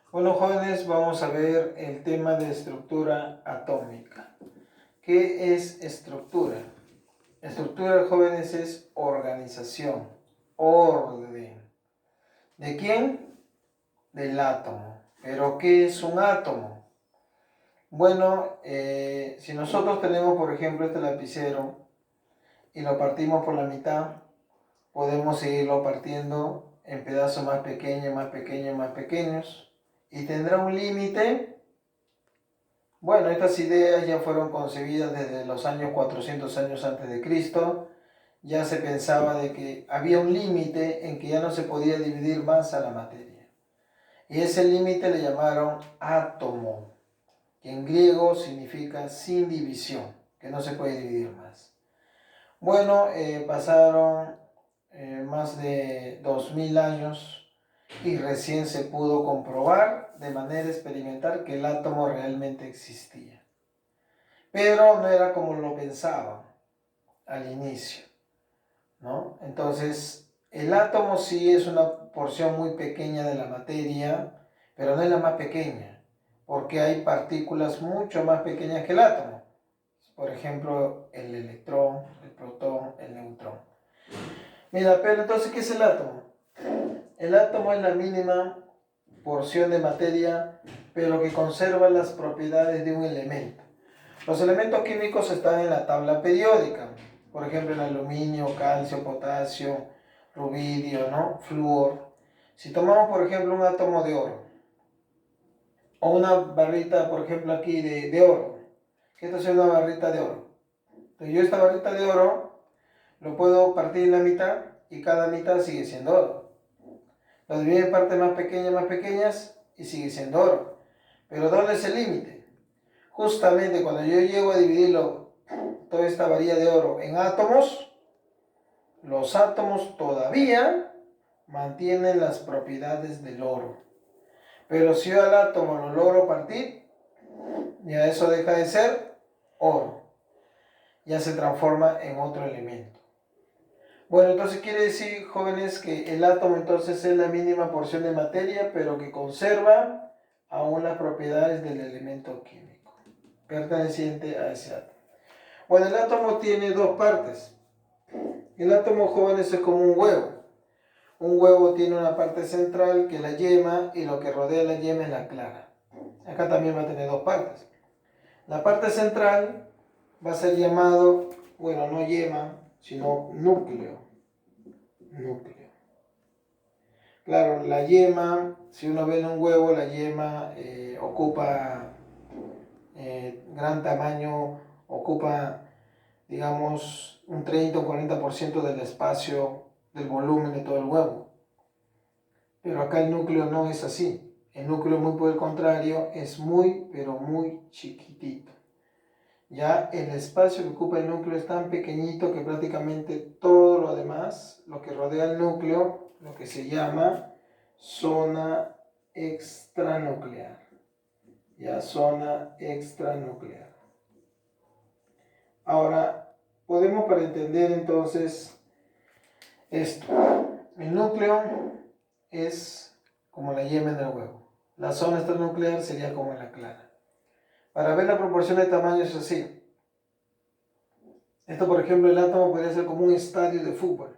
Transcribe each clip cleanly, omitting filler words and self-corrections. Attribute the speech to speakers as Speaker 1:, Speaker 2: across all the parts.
Speaker 1: Bueno, jóvenes, vamos a ver el tema de estructura atómica. ¿Qué es estructura? Estructura, jóvenes, es organización, orden. ¿De quién? Del átomo. ¿Pero qué es un átomo? Bueno, si nosotros tenemos, por ejemplo, este lapicero y lo partimos por la mitad, podemos seguirlo partiendo en pedazos más pequeños, más pequeños, más pequeños, y tendrá un límite. Bueno, estas ideas ya fueron concebidas desde los años 400 años antes de Cristo. Ya se pensaba de que había un límite en que ya no se podía dividir más a la materia. Y ese límite le llamaron átomo, que en griego significa sin división, que no se puede dividir más. Bueno, pasaron más de 2000 años y recién se pudo comprobar de manera experimental que el átomo realmente existía. Pero no era como lo pensaban al inicio, ¿no? Entonces, el átomo sí es una porción muy pequeña de la materia, pero no es la más pequeña, porque hay partículas mucho más pequeñas que el átomo. Por ejemplo, el electrón, el protón, el neutrón. Mira, pero entonces, ¿qué es el átomo? El átomo es la mínima porción de materia, pero que conserva las propiedades de un elemento. Los elementos químicos están en la tabla periódica, por ejemplo, el aluminio, calcio, potasio, rubidio, ¿no? Flúor. Si tomamos, por ejemplo, un átomo de oro, o una barrita, por ejemplo, aquí de oro, que esta es una barrita de oro. Entonces yo esta barrita de oro lo puedo partir en la mitad y cada mitad sigue siendo oro. Lo divido en partes más pequeñas y sigue siendo oro. Pero ¿dónde es el límite? Justamente cuando yo llego a dividirlo, toda esta varilla de oro en átomos, los átomos todavía mantienen las propiedades del oro. Pero si yo al átomo lo logro partir, ya eso deja de ser oro. Ya se transforma en otro elemento. Bueno, entonces quiere decir, jóvenes, que el átomo entonces es la mínima porción de materia, pero que conserva aún las propiedades del elemento químico perteneciente a ese átomo. Bueno, el átomo tiene dos partes. El átomo, jóvenes, es como un huevo. Un huevo tiene una parte central que es la yema y lo que rodea la yema es la clara. Acá también va a tener dos partes. La parte central va a ser llamado, bueno, no yema, sino núcleo. Núcleo. Claro, la yema, si uno ve en un huevo, la yema ocupa gran tamaño, ocupa, digamos, un 30 o 40% del espacio, del volumen de todo el huevo. Pero acá el núcleo no es así. El núcleo, muy por el contrario, es muy, pero muy chiquitito. Ya el espacio que ocupa el núcleo es tan pequeñito que prácticamente todo lo demás, lo que rodea el núcleo, lo que se llama zona extranuclear. Ya, zona extranuclear. Ahora, podemos para entender entonces esto. El núcleo es como la yema en el huevo. La zona extranuclear sería como la clara. Para ver la proporción de tamaño es así. Esto, por ejemplo, el átomo podría ser como un estadio de fútbol.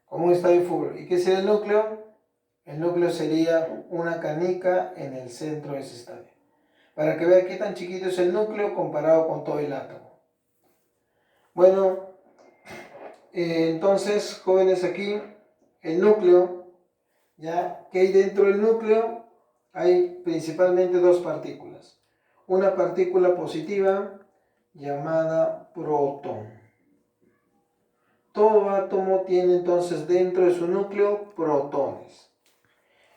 Speaker 1: Como un estadio de fútbol. ¿Y qué sería el núcleo? El núcleo sería una canica en el centro de ese estadio. Para que vean qué tan chiquito es el núcleo comparado con todo el átomo. Bueno, entonces, jóvenes, aquí, el núcleo, ¿ya? ¿Qué hay dentro del núcleo? Hay principalmente dos partículas. Una partícula positiva llamada protón. Todo átomo tiene entonces dentro de su núcleo protones.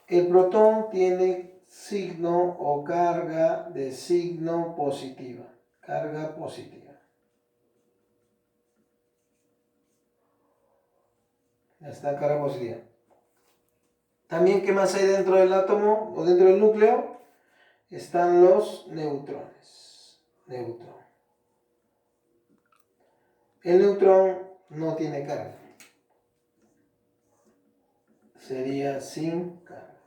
Speaker 1: El protón tiene signo o carga de signo positiva. Carga positiva. Ya está, carga positiva. También, ¿qué más hay dentro del átomo o dentro del núcleo? Están los neutrones. Neutrón. El neutrón no tiene carga. Sería sin carga.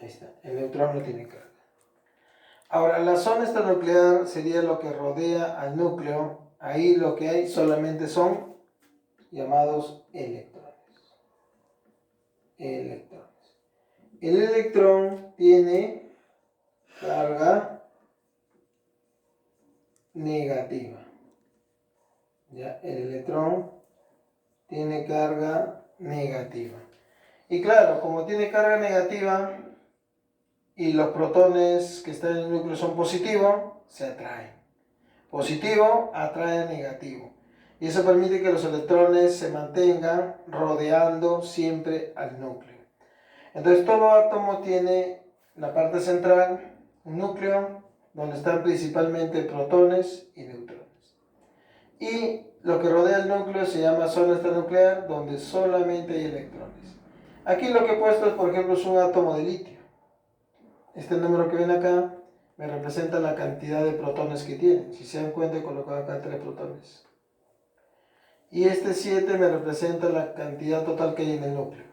Speaker 1: Ahí está, el neutrón no tiene carga. Ahora, la zona extranuclear sería lo que rodea al núcleo. Ahí lo que hay solamente son llamados electrones. Electrones. El electrón tiene carga negativa. ¿Ya? El electrón tiene carga negativa. Y claro, como tiene carga negativa y los protones que están en el núcleo son positivos, se atraen. Positivo atrae a negativo. Y eso permite que los electrones se mantengan rodeando siempre al núcleo. Entonces todo átomo tiene la parte central, un núcleo, donde están principalmente protones y neutrones. Y lo que rodea el núcleo se llama zona extranuclear, donde solamente hay electrones. Aquí lo que he puesto, por ejemplo, es un átomo de litio. Este número que ven acá me representa la cantidad de protones que tiene. Si se dan cuenta, he colocado acá 3 protones. Y este 7 me representa la cantidad total que hay en el núcleo.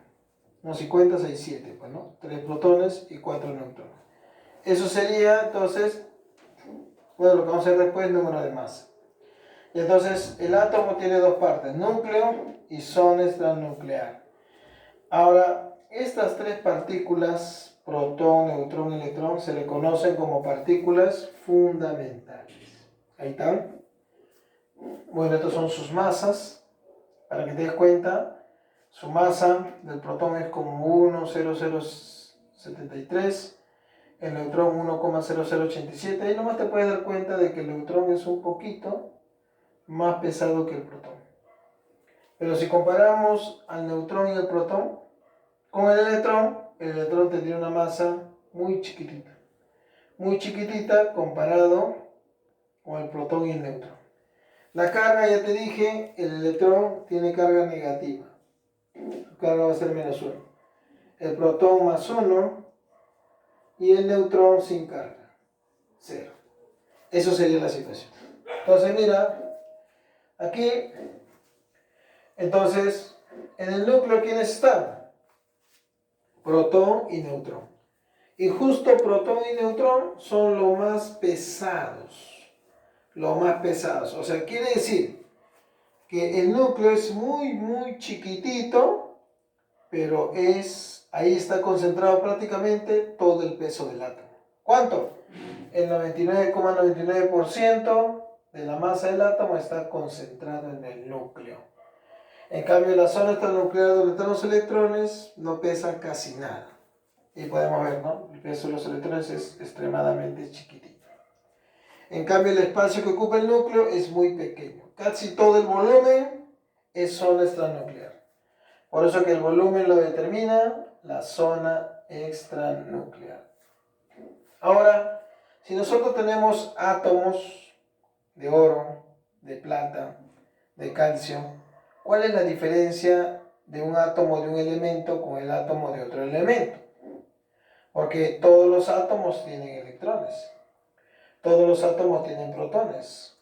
Speaker 1: No, si cuentas hay 7, pues, ¿no? 3 protones y 4 neutrones. Eso sería, entonces, bueno, lo que vamos a ver después, número de masa. Y entonces, el átomo tiene dos partes, núcleo y zona extranuclear. Ahora, estas 3 partículas, protón, neutrón y electrón, se le conocen como partículas fundamentales. Ahí están. Bueno, estas son sus masas. Para que te des cuenta, su masa del protón es como 1,0073, el neutrón 1,0087. Ahí nomás te puedes dar cuenta de que el neutrón es un poquito más pesado que el protón. Pero si comparamos al neutrón y el protón con el electrón tendría una masa muy chiquitita comparado con el protón y el neutrón. La carga, ya te dije, el electrón tiene carga negativa. Su carga va a ser -1. El protón +1 y el neutrón sin carga, 0. Eso sería la situación. Entonces, mira, aquí, entonces, en el núcleo, ¿quiénes están? Protón y neutrón. Y justo protón y neutrón son los más pesados. Los más pesados. O sea, quiere decir que el núcleo es muy chiquitito, pero ahí está concentrado prácticamente todo el peso del átomo. ¿Cuánto? El 99,99% de la masa del átomo está concentrado en el núcleo. En cambio, la zona extranuclear donde están los electrones no pesa casi nada. Y podemos ver, ¿no? El peso de los electrones es extremadamente chiquitito. En cambio, el espacio que ocupa el núcleo es muy pequeño. Casi todo el volumen es zona extranuclear. Por eso que el volumen lo determina la zona extranuclear. Ahora, si nosotros tenemos átomos de oro, de plata, de calcio, ¿cuál es la diferencia de un átomo de un elemento con el átomo de otro elemento? Porque todos los átomos tienen electrones, todos los átomos tienen protones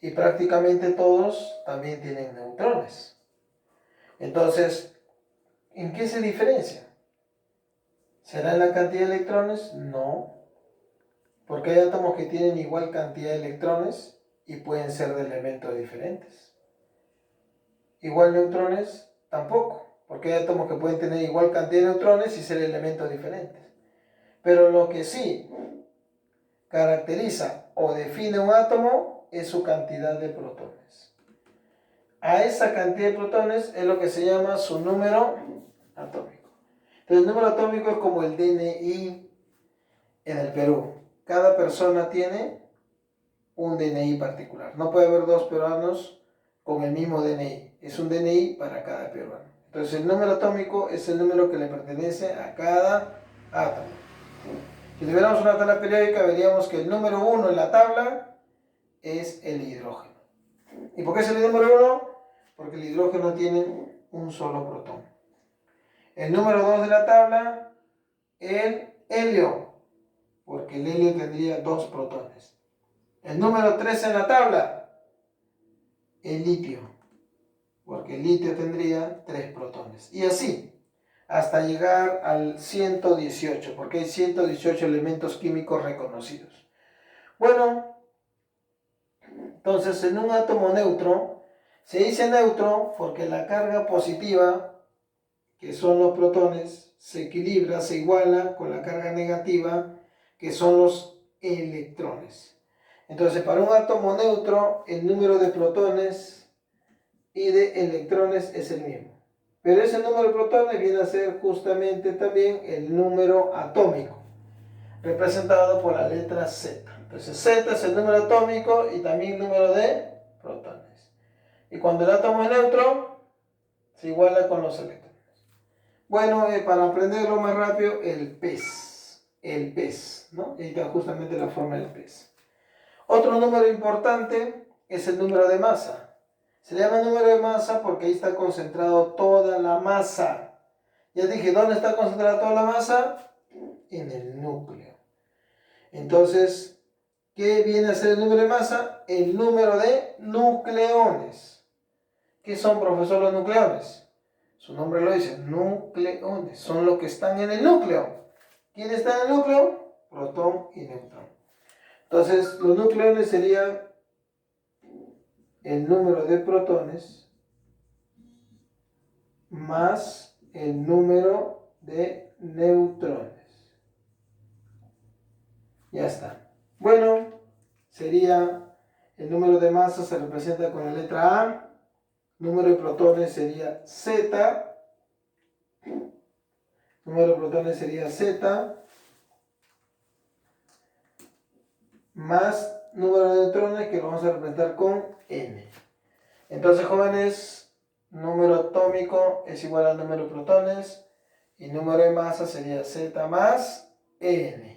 Speaker 1: y prácticamente todos también tienen neutrones. Entonces, ¿en qué se diferencia? ¿Será en la cantidad de electrones? No, porque hay átomos que tienen igual cantidad de electrones y pueden ser de elementos diferentes. Igual neutrones, tampoco, porque hay átomos que pueden tener igual cantidad de neutrones y ser elementos diferentes. Pero lo que sí caracteriza o define un átomo es su cantidad de protones. A esa cantidad de protones es lo que se llama su número atómico. Entonces, el número atómico es como el DNI en el Perú. Cada persona tiene un DNI particular. No puede haber dos peruanos con el mismo DNI. Es un DNI para cada peruano. Entonces, el número atómico es el número que le pertenece a cada átomo. Si tuviéramos una tabla periódica, veríamos que el número 1 en la tabla es el hidrógeno. ¿Y por qué es el número 1? Porque el hidrógeno tiene un solo protón. El número 2 de la tabla, el helio, porque el helio tendría 2 protones. El número 3 en la tabla, el litio, porque el litio tendría 3 protones. Y así, hasta llegar al 118, porque hay 118 elementos químicos reconocidos. Bueno, entonces en un átomo neutro, se dice neutro porque la carga positiva, que son los protones, se equilibra, se iguala con la carga negativa, que son los electrones. Entonces, para un átomo neutro, el número de protones y de electrones es el mismo. Pero ese número de protones viene a ser justamente también el número atómico, representado por la letra Z. Entonces, Z es el número atómico y también el número de protones. Y cuando el átomo es neutro, se iguala con los electrones. Bueno, para aprenderlo más rápido, el pez, ¿no? Y está justamente la forma del pez. Otro número importante es el número de masa. Se llama número de masa porque ahí está concentrado toda la masa. Ya dije, ¿dónde está concentrada toda la masa? En el núcleo. Entonces, ¿qué viene a ser el número de masa? El número de nucleones. ¿Qué son, profesor, los nucleones? Su nombre lo dice, nucleones. Son los que están en el núcleo. ¿Quién está en el núcleo? Protón y neutrón. Entonces, los nucleones serían el número de protones más el número de neutrones. Ya está. Bueno, sería el número de masa se representa con la letra A. Número de protones sería Z. Número de protones sería Z. Más número de neutrones que lo vamos a representar con N. Entonces, jóvenes, número atómico es igual al número de protones y número de masa sería Z más N.